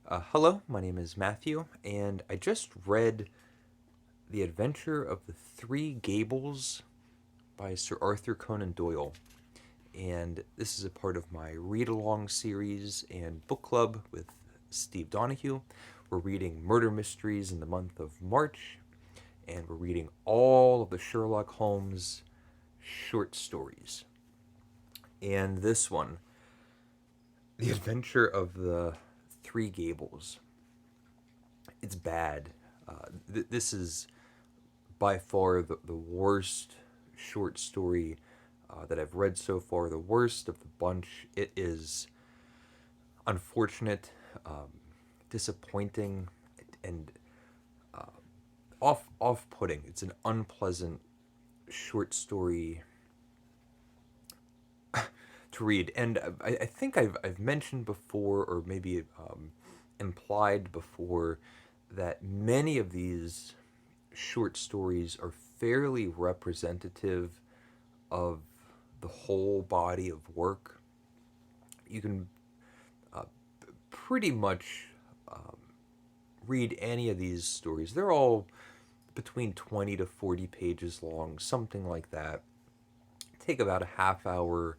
Hello, my name is Matthew, and I just read The Adventure of the Three Gables by Sir Arthur Conan Doyle. And this is a part of my read along series and book club with Steve Donahue. We're reading murder mysteries in the month of March, and we're reading all of the Sherlock Holmes short stories. And this one, The Adventure of the Three Gables, it's bad. This is by far the worst short story that I've read so far, the worst of the bunch. It is unfortunate, disappointing, and off putting. It's an unpleasant short story to read, and I think I've mentioned before, or maybe implied before, that many of these short stories are fairly representative of the whole body of work. You can pretty much read any of these stories. They're all between 20 to 40 pages long, something like that. Take about a half hour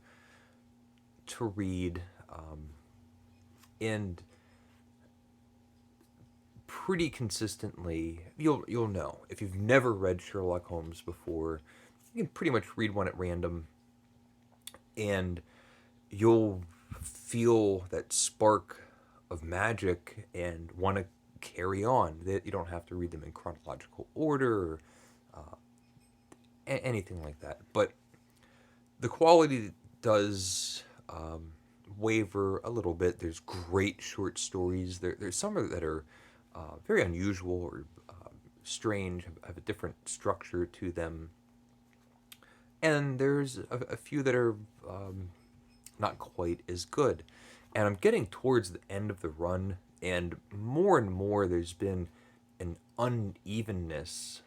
to read, and pretty consistently you'll know if you've never read Sherlock Holmes before. You can pretty much read one at random, and you'll feel that spark of magic and want to carry on. That you don't have to read them in chronological order or anything like that. But the quality does waver a little bit. There's great short stories. There's some that are very unusual or strange, have a different structure to them. And there's a few that are not quite as good. And I'm getting towards the end of the run, and more there's been an unevenness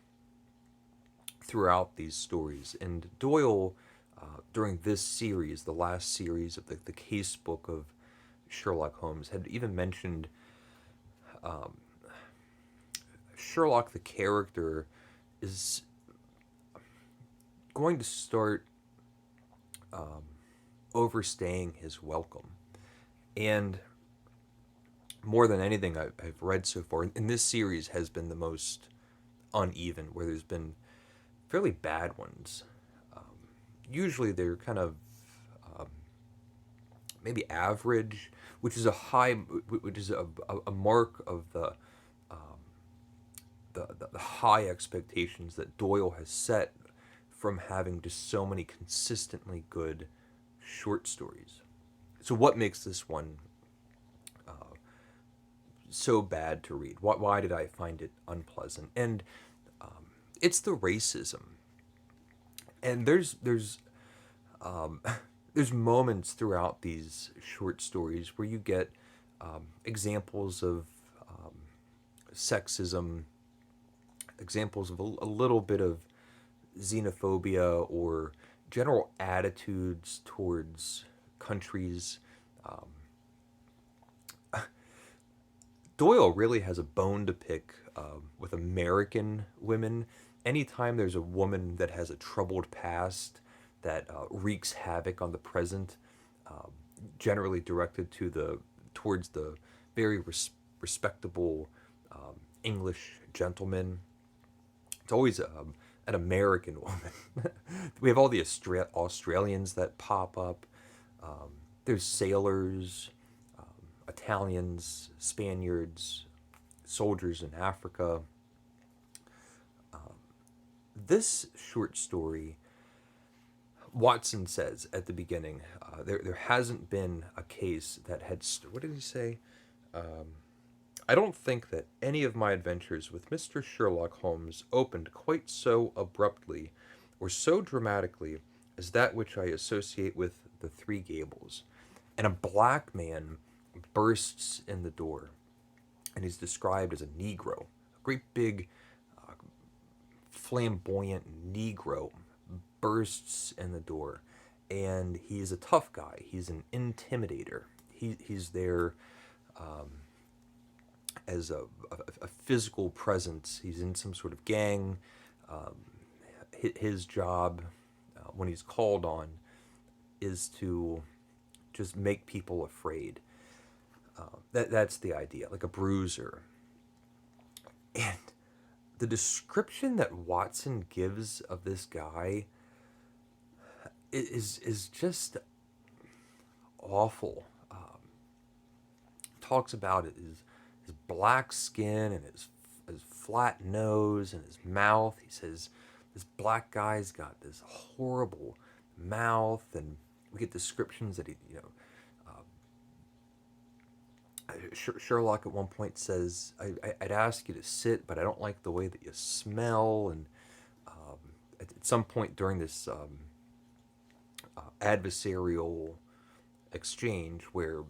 throughout these stories. And Doyle, during this series, the last series of the case book of Sherlock Holmes, had even mentioned Sherlock, the character, is going to start overstaying his welcome. And more than anything I've read so far, and this series has been the most uneven, where there's been fairly bad ones. Usually they're kind of maybe average, which is a mark of the high expectations that Doyle has set from having just so many consistently good short stories. So what makes this one so bad to read? Why did I find it unpleasant? And it's the racism. And um, there's moments throughout these short stories where you get examples of sexism, examples of a little bit of xenophobia or general attitudes towards countries. Doyle really has a bone to pick with American women. Anytime there's a woman that has a troubled past that wreaks havoc on the present, um, generally directed towards the very respectable English gentleman. It's always an American woman. We have all the Australians that pop up. There's sailors, Italians, Spaniards, soldiers in Africa. This short story, Watson says at the beginning, there hasn't been a case that had. What did he say? I don't think that any of my adventures with Mr. Sherlock Holmes opened quite so abruptly or so dramatically as that which I associate with the Three Gables. And a black man bursts in the door, and he's described as a Negro, a great big, flamboyant Negro bursts in the door, and he's a tough guy. He's an intimidator. He's there as a physical presence. He's in some sort of gang. Um, his job, when he's called on, is to just make people afraid. That's the idea, like a bruiser. And the description that Watson gives of this guy is just awful. Talks about it, his black skin and his flat nose and his mouth. He says this black guy's got this horrible mouth, and we get descriptions that Sherlock at one point says, I'd ask you to sit, but I don't like the way that you smell. And at some point during this adversarial exchange where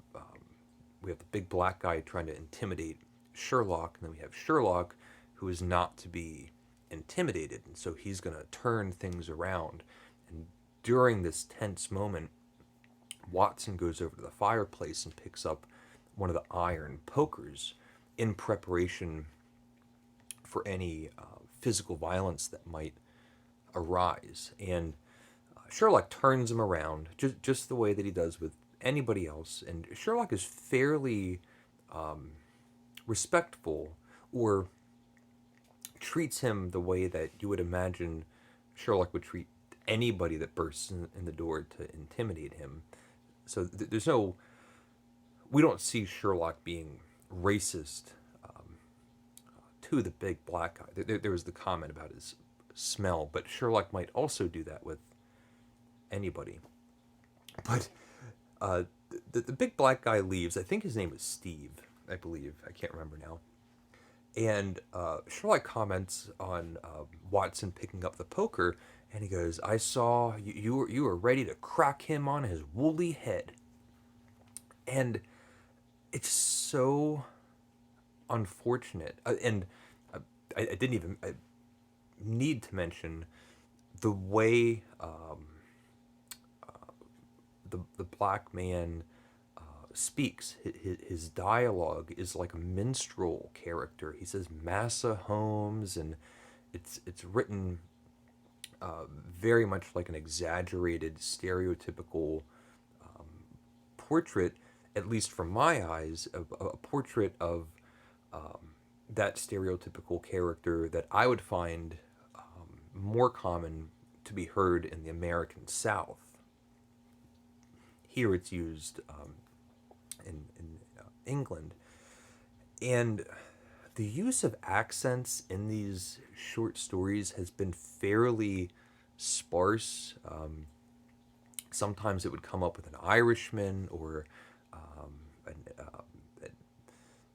we have the big black guy trying to intimidate Sherlock, and then we have Sherlock, who is not to be intimidated, and so he's going to turn things around. And during this tense moment, Watson goes over to the fireplace and picks up one of the iron pokers in preparation for any physical violence that might arise. And Sherlock turns him around just the way that he does with anybody else. And Sherlock is fairly respectful, or treats him the way that you would imagine Sherlock would treat anybody that bursts in the door to intimidate him. So there's no, we don't see Sherlock being racist to the big black guy. There was the comment about his smell, but Sherlock might also do that with anybody. But the big black guy leaves. I think his name is Steve, I believe. I can't remember now. And Sherlock comments on Watson picking up the poker, and he goes, I saw you were ready to crack him on his woolly head. And it's so unfortunate. And I didn't even need to mention the way the black man speaks. His dialogue is like a minstrel character. He says Massa Holmes, and it's written very much like an exaggerated, stereotypical portrait, at least from my eyes, a portrait of that stereotypical character that I would find more common to be heard in the American South. Here it's used in England. And the use of accents in these short stories has been fairly sparse. Sometimes it would come up with an Irishman, or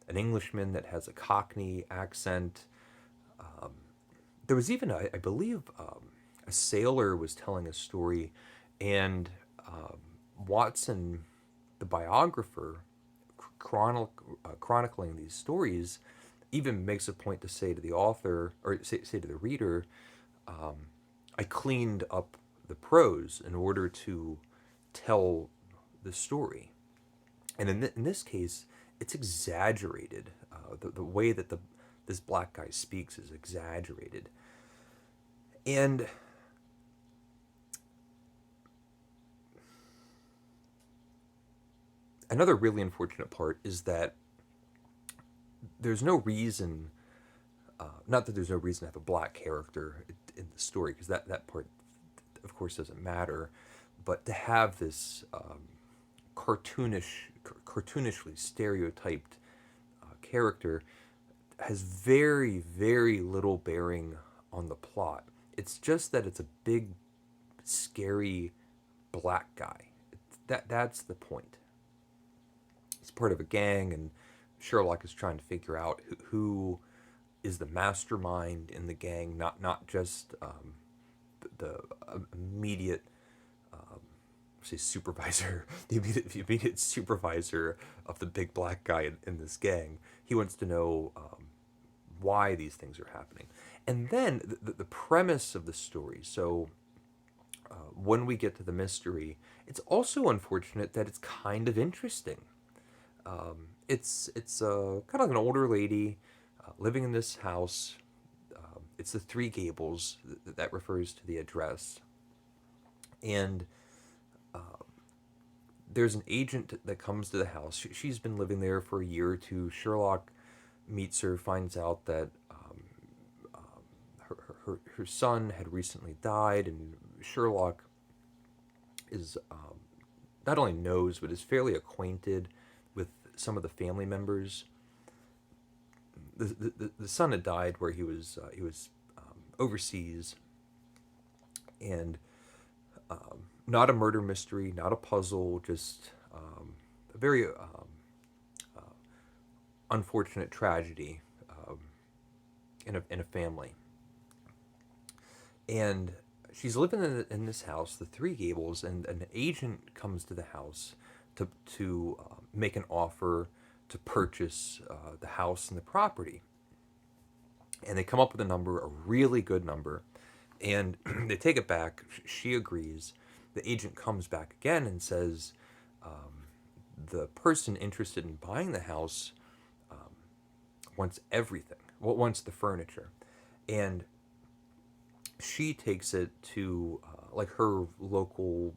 an Englishman that has a Cockney accent. There was even, I believe, a sailor was telling a story, and Watson, the biographer, chronicling these stories, even makes a point to say to the author, or say to the reader, I cleaned up the prose in order to tell the story. And in this case, it's exaggerated. The way that this black guy speaks is exaggerated. And another really unfortunate part is that there's no reason, not that there's no reason to have a black character in the story, because that part, of course, doesn't matter, but to have this cartoonishly stereotyped character has very, very little bearing on the plot. It's just that it's a big, scary black guy. That's the point. He's part of a gang, and Sherlock is trying to figure out who is the mastermind in the gang, not just the immediate say supervisor, the immediate supervisor of the big black guy in this gang. He wants to know why these things are happening. And then the premise of the story. So when we get to the mystery, it's also unfortunate that it's kind of interesting. It's kind of an older lady living in this house. It's the Three Gables that refers to the address, and there's an agent that comes to the house. She's been living there for a year or two. Sherlock meets her, finds out that her son had recently died, and Sherlock is not only knows but is fairly acquainted with some of the family members. The son had died where he was overseas, and not a murder mystery, not a puzzle, just a very unfortunate tragedy in a family. And she's living in this house, the Three Gables, and an agent comes to the house to make an offer to purchase the house and the property. And they come up with a number, a really good number, and they take it back. She agrees. The agent comes back again and says the person interested in buying the house wants everything, well, wants the furniture, and she takes it to like her local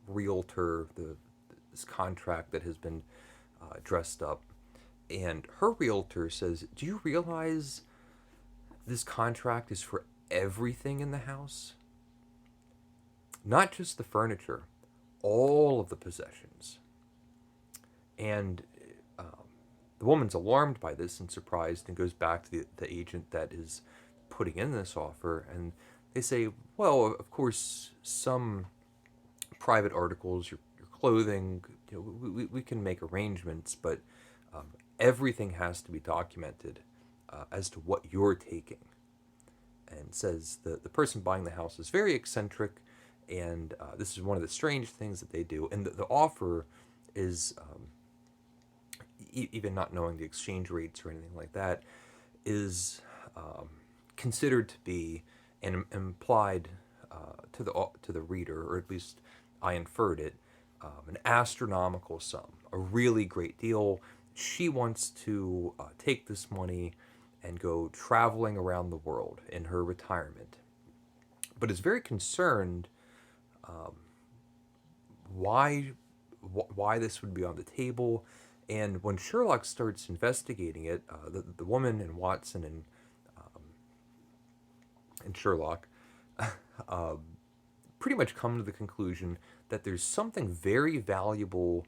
realtor, this contract that has been dressed up, and her realtor says, "Do you realize this contract is for everything in the house? Not just the furniture, all of the possessions." And the woman's alarmed by this and surprised and goes back to the agent that is putting in this offer, and they say, "Well, of course, some private articles, your clothing, we can make arrangements, but everything has to be documented as to what you're taking." And says the person buying the house is very eccentric, and this is one of the strange things that they do. And the offer is, even not knowing the exchange rates or anything like that, is considered to be and implied to the reader, or at least I inferred it, an astronomical sum, a really great deal. She wants to take this money and go traveling around the world in her retirement, but is very concerned why why this would be on the table. And when Sherlock starts investigating it, the woman and Watson and Sherlock pretty much come to the conclusion that there's something very valuable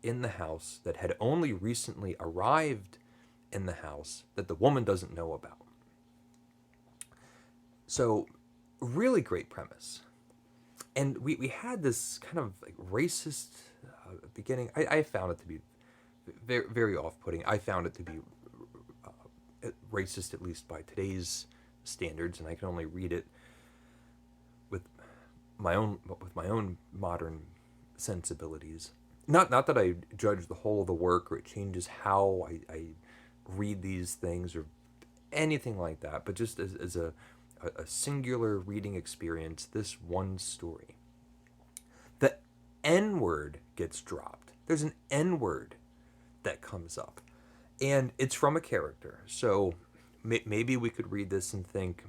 in the house that had only recently arrived in the house that the woman doesn't know about. So, really great premise. And we had this kind of like racist beginning. I found it to be very, very off-putting. I found it to be racist, at least by today's standards, and I can only read it with my own modern sensibilities. Not that I judge the whole of the work or it changes how I read these things or anything like that, but just as a singular reading experience, this one story. The N word gets dropped. There's an N word that comes up, and it's from a character. So maybe we could read this and think,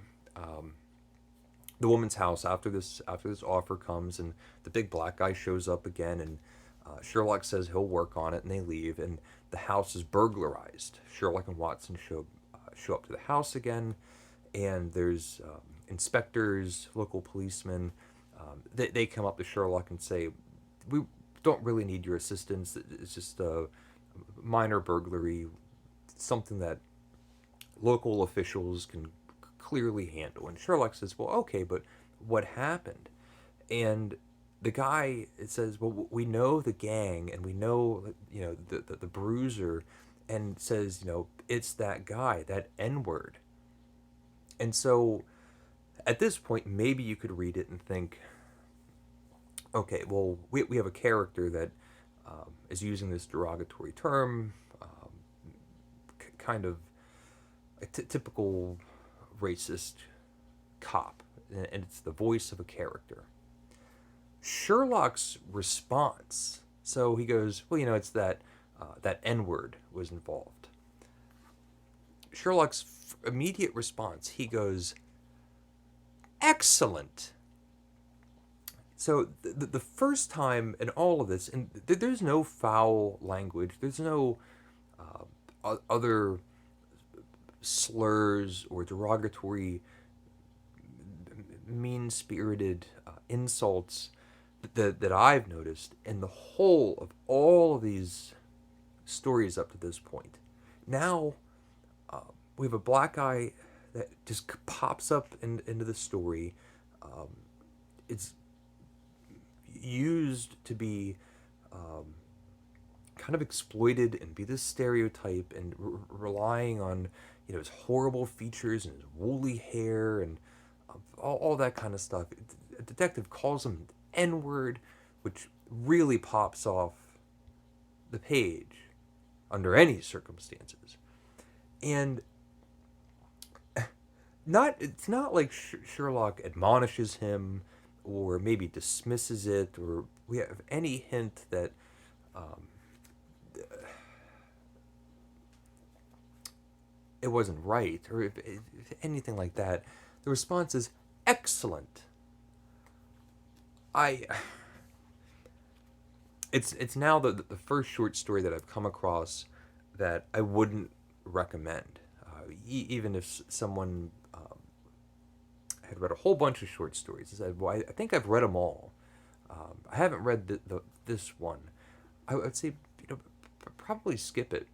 the woman's house, after this offer comes, and the big black guy shows up again, and Sherlock says he'll work on it, and they leave, and the house is burglarized. Sherlock and Watson show up to the house again, and there's inspectors, local policemen. They come up to Sherlock and say, "We don't really need your assistance. It's just a minor burglary, something that local officials can clearly handle." And Sherlock says, "Well, okay, but what happened?" And the guy, it says, "Well, we know the gang, and we know, the bruiser," and says, "It's that guy, that N word." And so, at this point, maybe you could read it and think, okay, well, we have a character that is using this derogatory term, kind of a typical racist cop, and it's the voice of a character. Sherlock's response, so he goes, "Well, it's that that N word was involved. Sherlock's immediate response, he goes, "Excellent." So the first time in all of this, and there's no foul language, there's no other slurs or derogatory, mean-spirited insults that I've noticed in the whole of all of these stories up to this point. Now we have a black guy that just pops up into the story. It's used to be kind of exploited and be this stereotype, and relying on his horrible features and his woolly hair and all that kind of stuff. A detective calls him N word, which really pops off the page under any circumstances. And it's not like Sherlock admonishes him or maybe dismisses it, or we have any hint that it wasn't right, or if anything like that. The response is excellent. It's now the first short story that I've come across that I wouldn't recommend, even if someone had read a whole bunch of short stories. I said, well, I think I've read them all. I haven't read this one. I would say, probably skip it.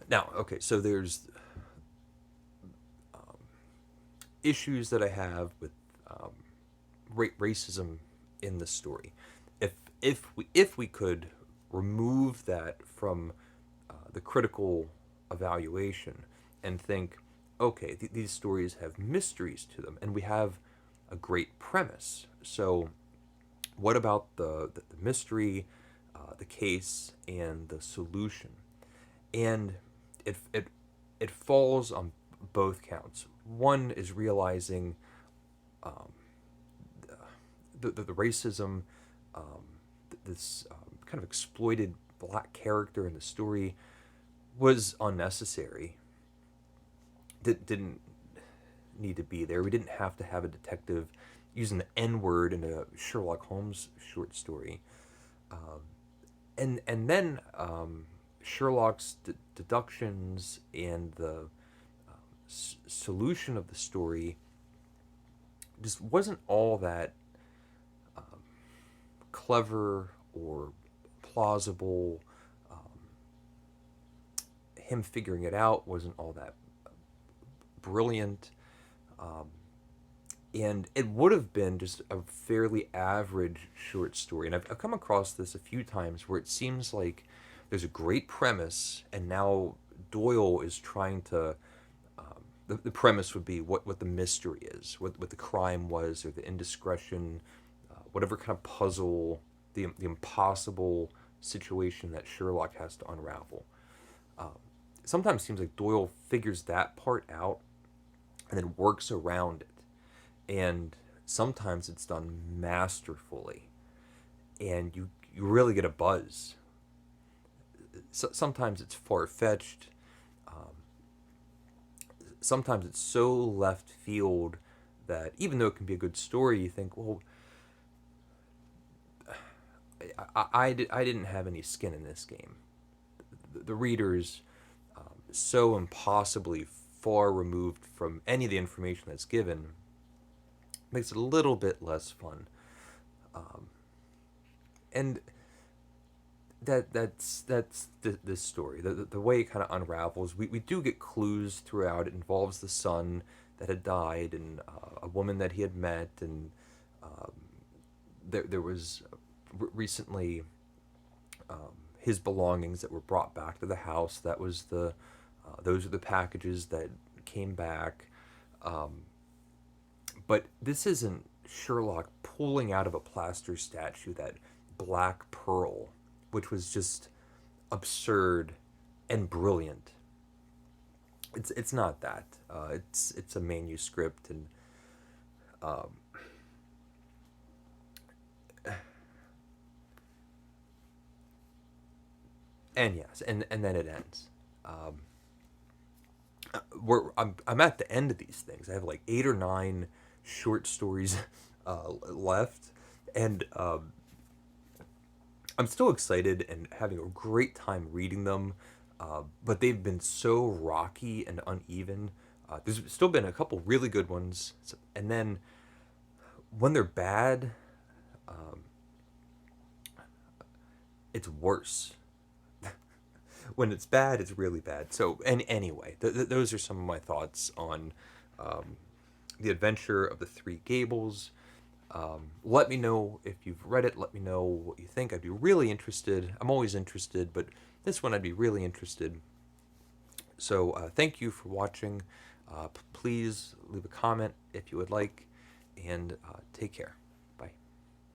Now, okay, so there's issues that I have with racism in the story. If we could remove that from the critical evaluation and think, okay, these stories have mysteries to them, and we have a great premise. So, what about the mystery, the case, and the solution? And it falls on both counts. One is realizing the racism, this kind of exploited black character in the story was unnecessary. Didn't need to be there. We didn't have to have a detective using the N word in a Sherlock Holmes short story. And then Sherlock's deductions and the solution of the story just wasn't all that clever or plausible. Him figuring it out wasn't all that brilliant. And it would have been just a fairly average short story. And I've come across this a few times where it seems like there's a great premise, and now Doyle is trying to. The premise would be what the mystery is, what the crime was, or the indiscretion, whatever kind of puzzle, the impossible situation that Sherlock has to unravel. Sometimes it seems like Doyle figures that part out and then works around it. And sometimes it's done masterfully, and you really get a buzz. Sometimes it's far-fetched. Sometimes it's so left field that even though it can be a good story, you think, well, I didn't have any skin in this game. The reader's so impossibly far removed from any of the information that's given, makes it a little bit less fun. And that's this story. The way it kind of unravels, we do get clues throughout. It involves the son that had died, and a woman that he had met, and there was recently his belongings that were brought back to the house. That was those are the packages that came back. But this isn't Sherlock pulling out of a plaster statue that black pearl, which was just absurd and brilliant. It's not that. It's a manuscript, and and yes, and then it ends. I'm at the end of these things. I have like 8 or 9 short stories left, and I'm still excited and having a great time reading them. But they've been so rocky and uneven. There's still been a couple really good ones, and then when they're bad, it's worse. When it's bad, it's really bad. So, and anyway, those are some of my thoughts on the adventure of the Three Gables. Let me know if you've read it. Let me know what you think. I'd be really interested. I'm always interested, but this one I'd be really interested. So, thank you for watching. Please leave a comment if you would like, and take care.